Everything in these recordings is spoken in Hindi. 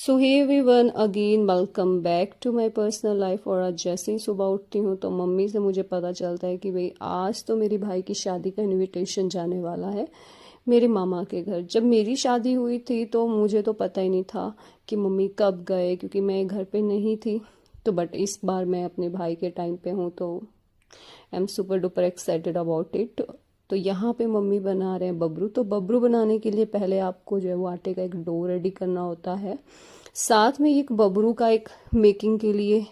So hey everyone, again welcome back to my personal life. और आज जैसे ही सुबह उठती हूँ तो मम्मी से मुझे पता चलता है कि भाई आज तो मेरी भाई की शादी का इनविटेशन जाने वाला है मेरे मामा के घर। जब मेरी शादी हुई थी तो मुझे तो पता ही नहीं था कि मम्मी कब गए, क्योंकि मैं घर पे नहीं थी। तो बट इस बार मैं अपने भाई के टाइम पे हूँ तो I am super duper excited about it. तो यहाँ पे मम्मी बना रहे हैं बबरू। तो बबरू बनाने के लिए पहले आपको जो है वो आटे का एक डो रेडी करना होता है। साथ में एक बबरू का एक मेकिंग के लिए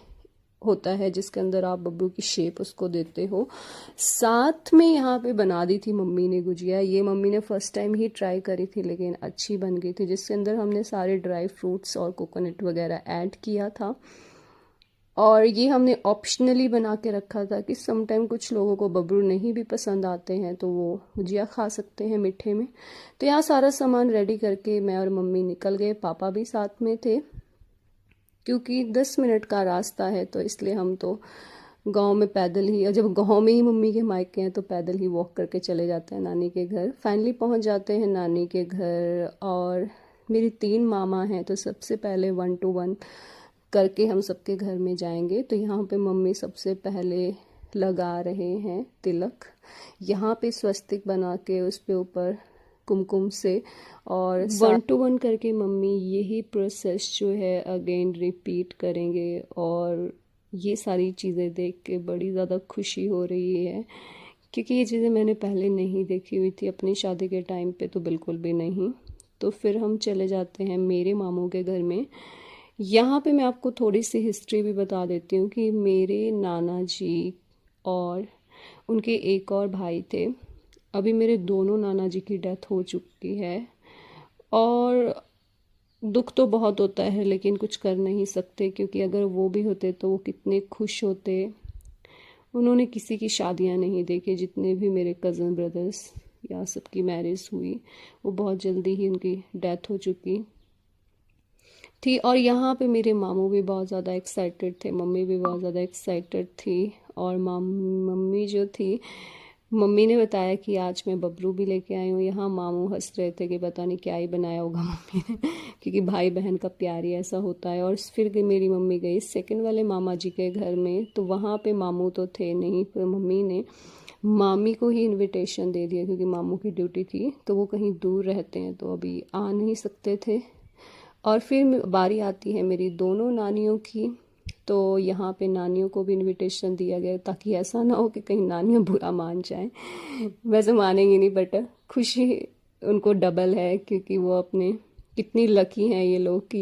होता है जिसके अंदर आप बबरू की शेप उसको देते हो। साथ में यहाँ पे बना दी थी मम्मी ने गुजिया। ये मम्मी ने फर्स्ट टाइम ही ट्राई करी थी लेकिन अच्छी बन गई थी, जिसके अंदर हमने सारे ड्राई फ्रूट्स और कोकोनट वगैरह ऐड किया था। और ये हमने ऑप्शनली बना के रखा था कि समटाइम कुछ लोगों को बबरू नहीं भी पसंद आते हैं तो वो गुजिया खा सकते हैं मीठे में। तो यहाँ सारा सामान रेडी करके मैं और मम्मी निकल गए। पापा भी साथ में थे क्योंकि 10 मिनट का रास्ता है, तो इसलिए हम तो गांव में पैदल ही, और जब गांव में ही मम्मी के मायके हैं तो पैदल ही वॉक करके चले जाते हैं नानी के घर। फाइनली पहुंच जाते हैं नानी के घर। और मेरी 3 मामा हैं तो सबसे पहले 1 to 1 करके हम सबके घर में जाएंगे। तो यहाँ पे मम्मी सबसे पहले लगा रहे हैं तिलक। यहाँ पे स्वस्तिक बना के उस पे ऊपर कुमकुम से, और 1 to 1 करके मम्मी यही प्रोसेस जो है अगेन रिपीट करेंगे। और ये सारी चीज़ें देख के बड़ी ज़्यादा खुशी हो रही है क्योंकि ये चीज़ें मैंने पहले नहीं देखी हुई थी अपनी शादी के टाइम पे, तो बिल्कुल भी नहीं। तो फिर हम चले जाते हैं मेरे मामू के घर में। यहाँ पे मैं आपको थोड़ी सी हिस्ट्री भी बता देती हूँ कि मेरे नाना जी और उनके एक और भाई थे। अभी मेरे दोनों नाना जी की डेथ हो चुकी है और दुख तो बहुत होता है लेकिन कुछ कर नहीं सकते, क्योंकि अगर वो भी होते तो वो कितने खुश होते। उन्होंने किसी की शादियां नहीं देखी, जितने भी मेरे कज़न ब्रदर्स या सबकी मैरिज हुई वो बहुत जल्दी ही उनकी डेथ हो चुकी थी। और यहाँ पे मेरे मामू भी बहुत ज़्यादा एक्साइटेड थे, मम्मी भी बहुत ज़्यादा एक्साइटेड थी। और मम्मी जो थी, मम्मी ने बताया कि आज मैं बबरू भी लेके आई हूँ। यहाँ मामू हंस रहे थे कि पता नहीं क्या ही बनाया होगा मम्मी ने क्योंकि भाई बहन का प्यार ही ऐसा होता है। और फिर मेरी मम्मी गई सेकंड वाले मामा जी के घर में, तो वहाँ पे मामू तो थे नहीं, फिर मम्मी ने मामी को ही इनविटेशन दे दिया क्योंकि मामू की ड्यूटी थी तो वो कहीं दूर रहते हैं तो अभी आ नहीं सकते थे। और फिर बारी आती है मेरी दोनों नानियों की। तो यहाँ पे नानियों को भी इनविटेशन दिया गया ताकि ऐसा ना हो कि कहीं नानियाँ बुरा मान जाएं। वैसे मानेंगी नहीं बट खुशी उनको डबल है क्योंकि वो अपने कितनी लकी हैं ये लोग कि